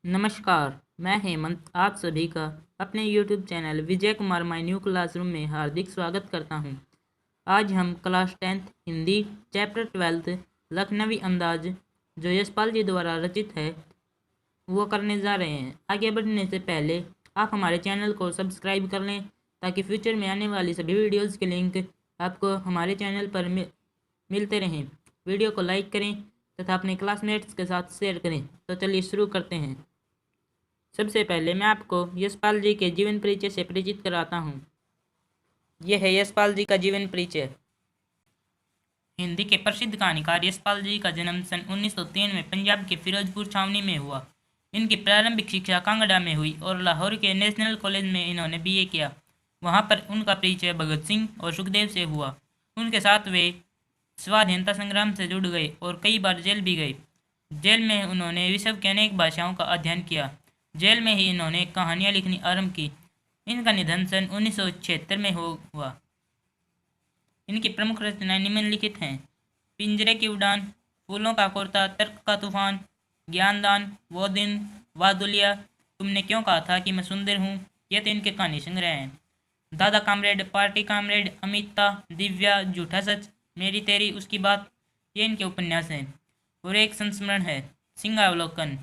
नमस्कार, मैं हेमंत आप सभी का अपने YouTube channel Vijay Kumar my new classroom में हार्दिक स्वागत करता हूं। आज हम class 10th Hindi chapter 12 Lucknowi अंदाज जो यशपाल जी द्वारा रचित है वो करने जा रहे हैं। आगे बढ़ने से पहले आप हमारे चैनल को सब्सक्राइब कर लें ताकि फ्यूचर में आने वाली सभी वीडियोज़ के लिंक आपको हमारे चैनल पर मिलते रहें। वीडियो को लाइक करें तथा अपने क्लासमेट्स के साथ शेयर करें। तो चलिए शुरू करते हैं। सबसे पहले मैं आपको यशपाल जी के जीवन परिचय से परिचित कराता हूँ। यह है यशपाल जी का जीवन परिचय। हिंदी के प्रसिद्ध कहानीकार यशपाल जी का जन्म सन 1903 में पंजाब के फिरोजपुर छावनी में हुआ। इनकी प्रारंभिक शिक्षा कांगड़ा में हुई और लाहौर के नेशनल कॉलेज में इन्होंने बीए किया। वहाँ पर उनका परिचय भगत सिंह और सुखदेव से हुआ। उनके साथ वे स्वाधीनता संग्राम से जुड़ गए और कई बार जेल भी गए। जेल में उन्होंने विश्व की अनेक भाषाओं का अध्ययन किया। जेल में ही इन्होंने कहानियाँ लिखनी आरंभ की। इनका निधन सन 1976 में हुआ। इनकी प्रमुख रचनाएं निम्नलिखित हैं: पिंजरे की उड़ान, फूलों का कोर्ता, तर्क का तूफान, ज्ञानदान, वो दिन, वादुलिया, तुमने क्यों कहा था कि मैं सुंदर हूँ, ये तो इनके कहानी संग्रह हैं। दादा comrade, party comrade, Amita, Divya, झूठा सच, मेरी तेरी उसकी बात, ये इनके उपन्यास हैं। और एक संस्मरण है, सिंहावलोकन।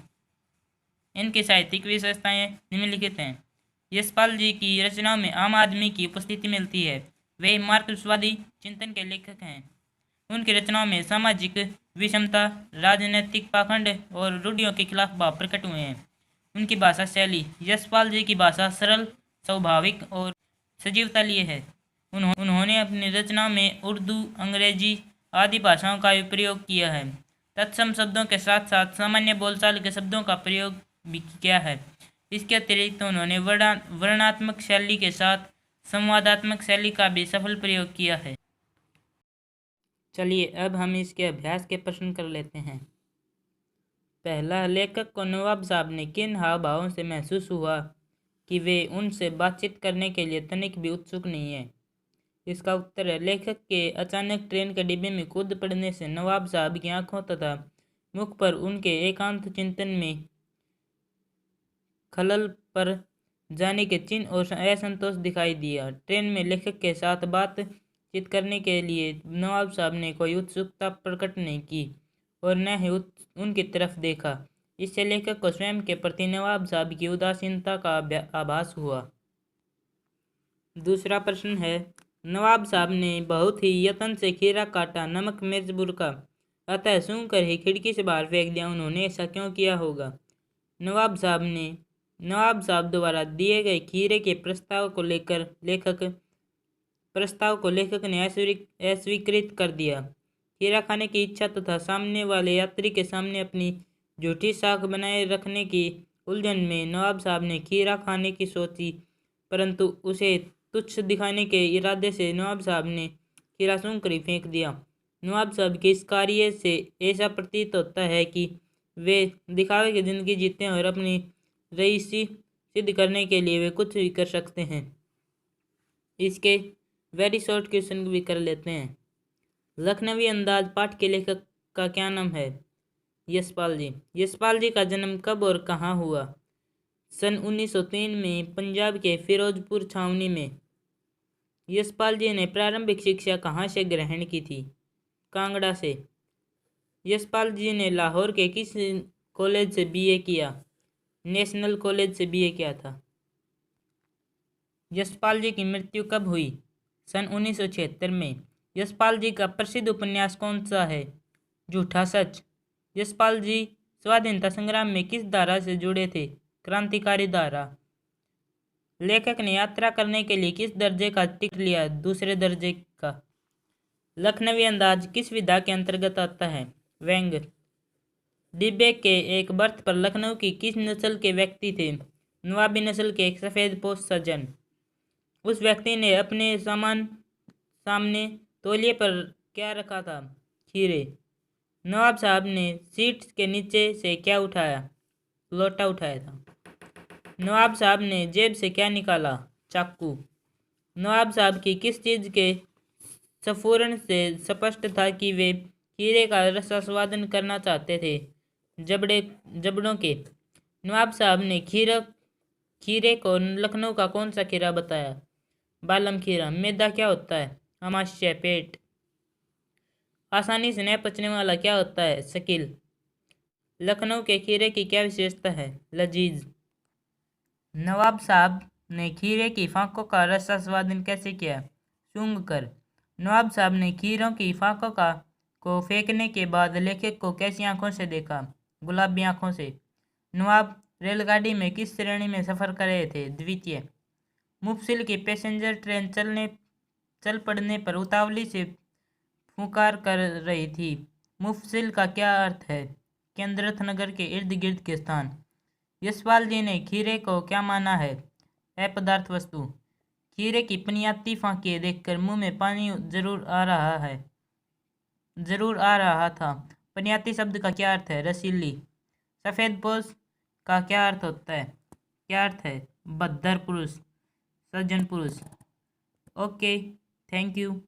इनकी साहित्यिक विशेषताएं निम्नलिखित हैं। यशपाल जी की रचनाओं में आम आदमी की उपस्थिति मिलती है। वे मार्क्सवादी चिंतन के लेखक हैं। उनकी रचनाओं में सामाजिक विषमता, राजनीतिक पाखंड और रूढ़ियों के खिलाफ भाव प्रकट हुए हैं। उनकी भाषा शैली, यशपाल जी की भाषा सरल, स्वाभाविक और सजीवता लिए है। उन्होंने अपनी रचनाओं में उर्दू, अंग्रेजी आदि भाषाओं का भी प्रयोग किया है। तत्सम शब्दों के साथ साथ सामान्य बोलचाल के शब्दों का प्रयोग भी किया है। इसके अतिरिक्त उन्होंने वर्णात्मक शैली के साथ संवादात्मक शैली का भी सफल प्रयोग किया है। चलिए अब हम इसके अभ्यास के प्रश्न कर लेते हैं। पहला, लेखक को नवाब साहब ने किन हाव भावों से महसूस हुआ कि वे उनसे बातचीत करने के लिए तनिक भी उत्सुक नहीं है। इसका उत्तर है, लेखक के अचानक ट्रेन के डिब्बे में कूद पड़ने से नवाब साहब की आंखों तथा मुख पर उनके एकांत चिंतन में खलल पर जाने के चिन्ह और असंतोष दिखाई दिया। ट्रेन में लेखक के साथ बातचीत करने के लिए नवाब साहब ने कोई उत्सुकता प्रकट नहीं की और न ही उनकी तरफ देखा। इससे लेखक को स्वयं के प्रति नवाब साहब की उदासीनता का आभास हुआ। दूसरा प्रश्न है, नवाब साहब ने बहुत ही यत्न से खीरा काटा, नमक मिर्च बुरका, अतः सूंघ कर ही खिड़की से बाहर फेंक दिया। उन्होंने ऐसा क्यों किया होगा? नवाब साहब द्वारा दिए गए खीरे के प्रस्ताव को लेखक ने अस्वीकृत कर दिया। खीरा खाने की इच्छा तथा सामने वाले यात्री के सामने अपनी झूठी साख बनाए रखने की उलझन में नवाब साहब ने खीरा खाने की सोची, परंतु उसे तुच्छ दिखाने के इरादे से नवाब साहब ने खीरा सूंघ कर ही फेंक दिया। नवाब साहब के इस कार्य से ऐसा प्रतीत होता है कि वे दिखावे की जिंदगी जीते हैं और अपनी रईसी सिद्ध करने के लिए वे कुछ भी कर सकते हैं। इसके वेरी शॉर्ट क्वेश्चन भी कर लेते हैं। लखनवी अंदाज पाठ के लेखक का क्या नाम है? यशपाल जी। यशपाल जी का जन्म कब और कहाँ हुआ? सन 1903 में पंजाब के फिरोजपुर छावनी में। यशपाल जी ने प्रारंभिक शिक्षा कहाँ से ग्रहण की थी? कांगड़ा से। यशपाल जी ने लाहौर के किस कॉलेज से बीए किया? नेशनल कॉलेज से बीए किया था। यशपाल जी की मृत्यु कब हुई? सन 1976 में। यशपाल जी का प्रसिद्ध उपन्यास कौन सा है? झूठा सच। यशपाल जी स्वाधीनता संग्राम में किस धारा से जुड़े थे? क्रांतिकारी धारा। लेखक ने यात्रा करने के लिए किस दर्जे का टिकट लिया? दूसरे दर्जे का। लखनवी अंदाज किस विधा के अंतर्गत आता है? व्यंग। डिब्बे के एक बर्थ पर लखनऊ की किस नस्ल के व्यक्ति थे? नवाबी नस्ल के एक सफ़ेद पोश सज्जन। उस व्यक्ति ने अपने सामने तौलिए पर क्या रखा था? खीरे। नवाब साहब ने सीट के नीचे से क्या उठाया? लोटा उठाया था। नवाब साहब ने जेब से क्या निकाला? चाकू। नवाब साहब की किस चीज़ के स्फुरण से स्पष्ट था कि वे खीरे का रसास्वादन करना चाहते थे? जबड़ों के। नवाब साहब ने खीरे को लखनऊ का कौन सा खीरा बताया? बालम खीरा। मैदा क्या होता है? आमाशय, पेट। आसानी से न पचने वाला क्या होता है? शकील। लखनऊ के खीरे की क्या विशेषता है? लजीज। नवाब साहब ने खीरे की फांकों का रसास्वादन कैसे किया? सूंघ कर। नवाब साहब ने खीरों की फांकों को फेंकने के बाद लेखक को कैसी आंखों से देखा? गुलाबी आंखों से। नवाब रेलगाड़ी में किस श्रेणी में सफर कर रहे थे? द्वितीय। मुफसिल की पैसेंजर ट्रेन चल पड़ने पर उतावली से फुकार कर रही थी। मुफसिल का क्या अर्थ है? केंद्रथ नगर के इर्द गिर्द के स्थान। यशपाल जी ने खीरे को क्या माना है? अपदार्थ वस्तु। खीरे की पनियाती फांकें देखकर मुंह में पानी जरूर आ रहा था। पनियाती शब्द का क्या अर्थ है? रसीली। सफेद पोश का क्या अर्थ है? भद्दर पुरुष, सज्जन पुरुष। Okay, thank you.